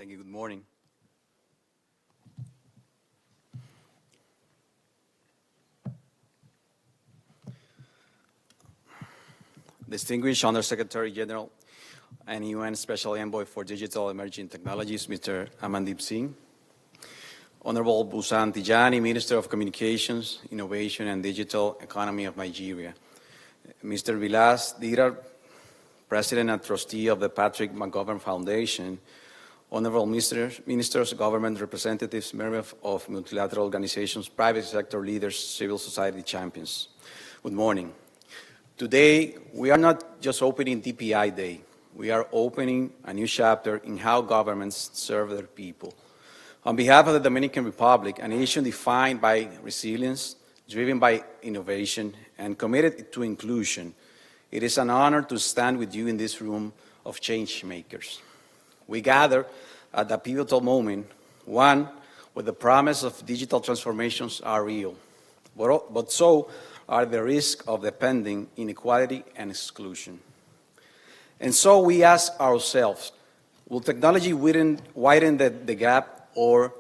Thank you. Good morning. Distinguished Undersecretary General and UN Special Envoy for Digital Emerging Technologies, Mr. Amandeep Singh. Honorable Busan Tijani, Minister of Communications, Innovation and Digital Economy of Nigeria. Mr. Vilas Dirar, President and Trustee of the Patrick McGovern Foundation. Honorable Ministers, Government Representatives, members of multilateral organizations, private sector leaders, civil society champions. Good morning. Today, we are not just opening DPI Day. We are opening a new chapter in how governments serve their people. On behalf of the Dominican Republic, a nation defined by resilience, driven by innovation, and committed to inclusion, it is an honor to stand with you in this room of change makers. We gather at a pivotal moment, one where the promise of digital transformations are real, but so are the risk of depending inequality and exclusion. And so we ask ourselves, will technology widen the gap, or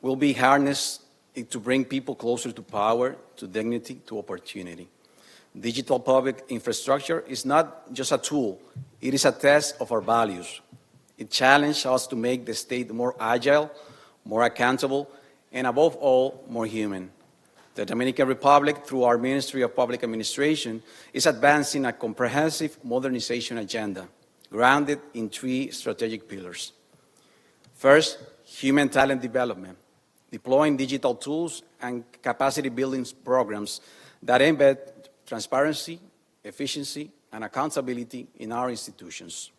will be harnessed to bring people closer to power, to dignity, to opportunity? Digital public infrastructure is not just a tool, it is a test of our values. It challenges us to make the state more agile, more accountable, and above all, more human. The Dominican Republic, through our Ministry of Public Administration, is advancing a comprehensive modernization agenda grounded in three strategic pillars. First, human talent development, deploying digital tools and capacity building programs that embed transparency, efficiency, and accountability in our institutions.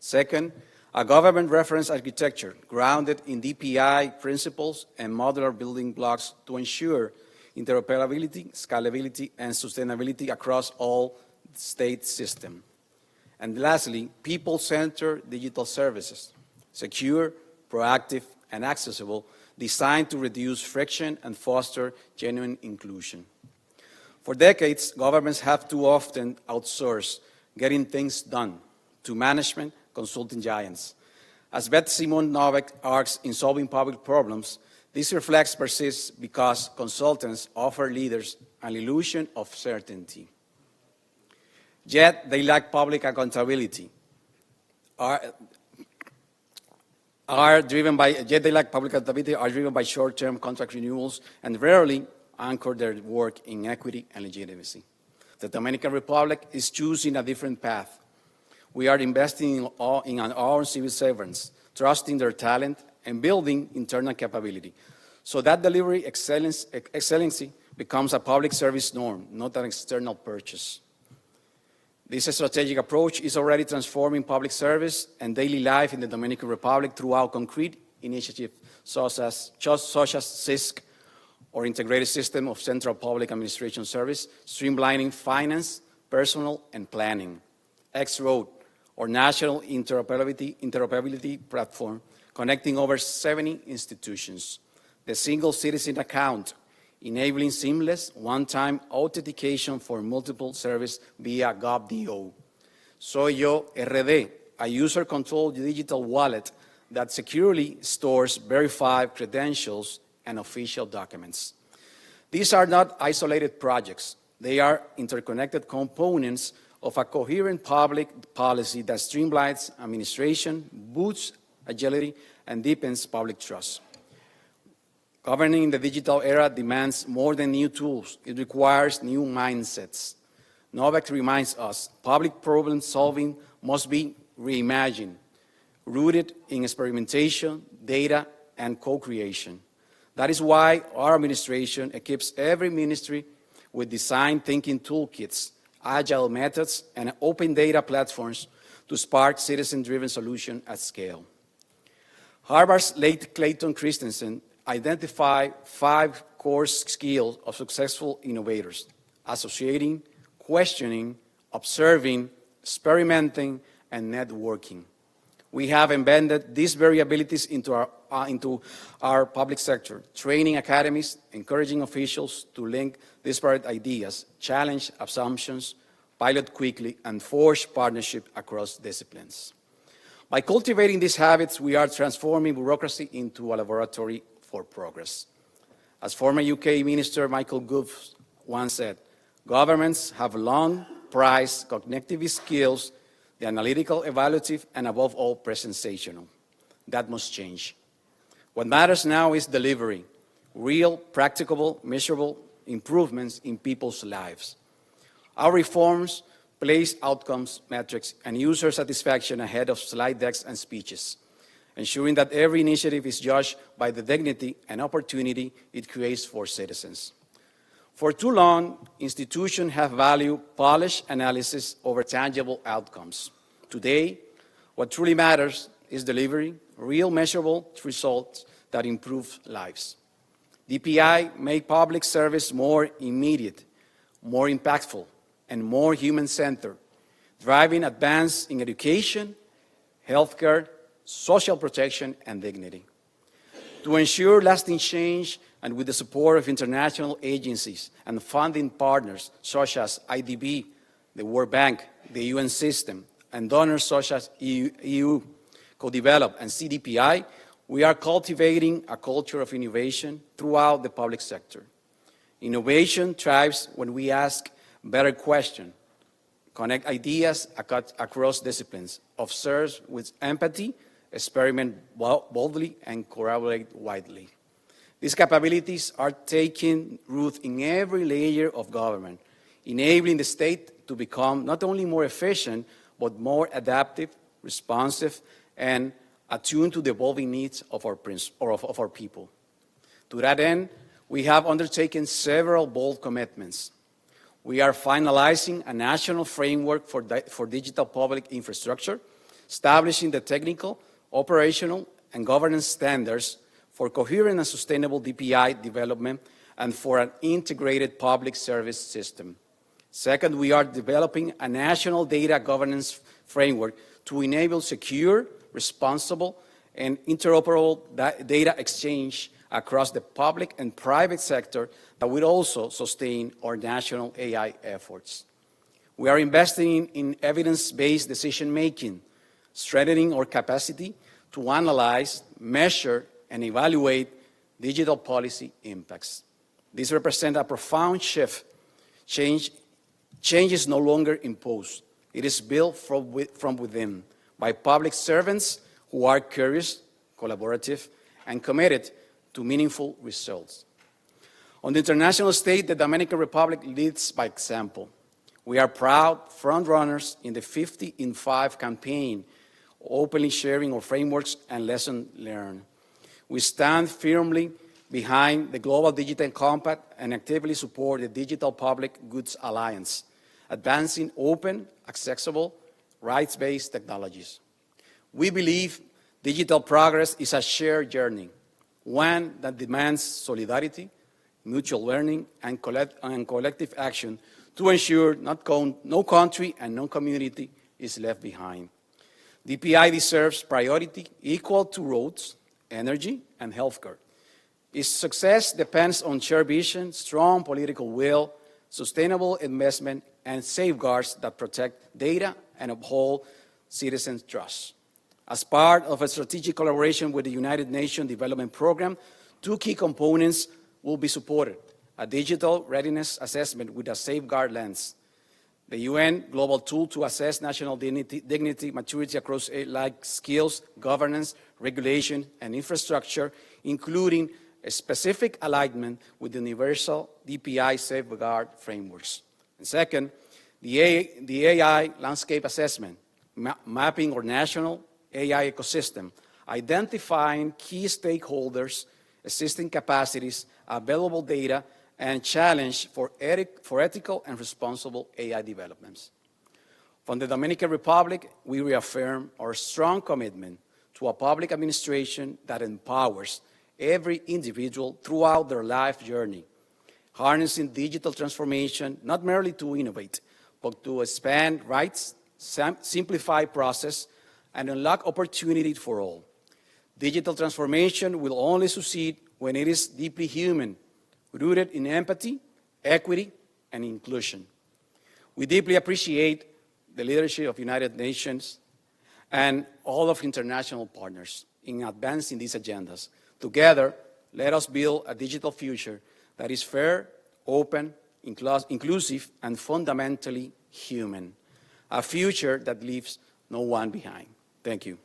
Second, a government reference architecture grounded in DPI principles and modular building blocks to ensure interoperability, scalability, and sustainability across all state systems. And lastly, people-centered digital services, secure, proactive, and accessible, designed to reduce friction and foster genuine inclusion. For decades, governments have too often outsourced getting things done to management consulting giants. As Beth Simon Novak argues in Solving Public Problems, this reflex persists because consultants offer leaders an illusion of certainty. Yet they lack public accountability, are driven by short-term contract renewals, and rarely anchor their work in equity and legitimacy. The Dominican Republic is choosing a different path. We are investing in our civil servants, trusting their talent, and building internal capability, so that delivery excellency becomes a public service norm, not an external purchase. This strategic approach is already transforming public service and daily life in the Dominican Republic throughout concrete initiatives such as CISC, or Integrated System of Central Public Administration Service, streamlining finance, personnel, and planning. X-Road, or National Interoperability Platform, connecting over 70 institutions. The Single Citizen Account, enabling seamless one-time authentication for multiple services via GovDO. Soyo RD, a user-controlled digital wallet that securely stores verified credentials and official documents. These are not isolated projects. They are interconnected components of a coherent public policy that streamlines administration, boosts agility, and deepens public trust. Governing in the digital era demands more than new tools. It requires new mindsets. Novak reminds us, public problem solving must be reimagined, rooted in experimentation, data, and co-creation. That is why our administration equips every ministry with design thinking toolkits, agile methods, and open data platforms to spark citizen-driven solutions at scale. Harvard's late Clayton Christensen identified 5 core skills of successful innovators: associating, questioning, observing, experimenting, and networking. We have embedded these very abilities into our public sector, training academies, encouraging officials to link disparate ideas, challenge assumptions, pilot quickly, and forge partnership across disciplines. By cultivating these habits, we are transforming bureaucracy into a laboratory for progress. As former UK Minister Michael Gove once said, governments have long prized cognitive skills, the analytical, evaluative, and above all, presentational. That must change. What matters now is delivery, real, practicable, measurable improvements in people's lives. Our reforms place outcomes, metrics, and user satisfaction ahead of slide decks and speeches, ensuring that every initiative is judged by the dignity and opportunity it creates for citizens. For too long, institutions have valued polished analysis over tangible outcomes. Today, what truly matters is delivery, real measurable results that improve lives. DPI make public service more immediate, more impactful, and more human-centered, driving advance in education, healthcare, social protection, and dignity. To ensure lasting change, and with the support of international agencies and funding partners such as IDB, the World Bank, the UN system, and donors such as EU, Co-Develop, and CDPI, we are cultivating a culture of innovation throughout the public sector. Innovation thrives when we ask better questions, connect ideas across disciplines, observe with empathy, experiment boldly, and collaborate widely. These capabilities are taking root in every layer of government, enabling the state to become not only more efficient, but more adaptive, responsive, and attuned to the evolving needs of our people. To that end, we have undertaken several bold commitments. We are finalizing a national framework for digital public infrastructure, establishing the technical, operational, and governance standards for coherent and sustainable DPI development and for an integrated public service system. Second, we are developing a national data governance framework to enable secure, responsible, and interoperable data exchange across the public and private sector that will also sustain our national AI efforts. We are investing in evidence-based decision-making, strengthening our capacity to analyze, measure, and evaluate digital policy impacts. This represents a profound shift. Change is no longer imposed. It is built from within by public servants who are curious, collaborative, and committed to meaningful results. On the international stage, the Dominican Republic leads by example. We are proud frontrunners in the 50 in 5 campaign, openly sharing our frameworks and lessons learned. We stand firmly behind the Global Digital Compact and actively support the Digital Public Goods Alliance, advancing open, accessible, rights-based technologies. We believe digital progress is a shared journey, one that demands solidarity, mutual learning, and collective action to ensure no country and no community is left behind. DPI deserves priority equal to roads, energy, and healthcare. Its success depends on shared vision, strong political will, sustainable investment, and safeguards that protect data and uphold citizens' trust. As part of a strategic collaboration with the United Nations Development Programme, 2 key components will be supported: a digital readiness assessment with a safeguard lens, the UN Global Tool to assess national dignity, maturity across like skills, governance, regulation, and infrastructure, including a specific alignment with the universal DPI safeguard frameworks. And second, the AI landscape assessment, mapping our national AI ecosystem, identifying key stakeholders, existing capacities, available data, and challenge for ethical and responsible AI developments. From the Dominican Republic, we reaffirm our strong commitment to a public administration that empowers every individual throughout their life journey, harnessing digital transformation not merely to innovate, but to expand rights, simplify process, and unlock opportunity for all. Digital transformation will only succeed when it is deeply human, rooted in empathy, equity, and inclusion. We deeply appreciate the leadership of United Nations and all of international partners in advancing these agendas. Together, let us build a digital future that is fair, open, inclusive, and fundamentally human. A future that leaves no one behind. Thank you.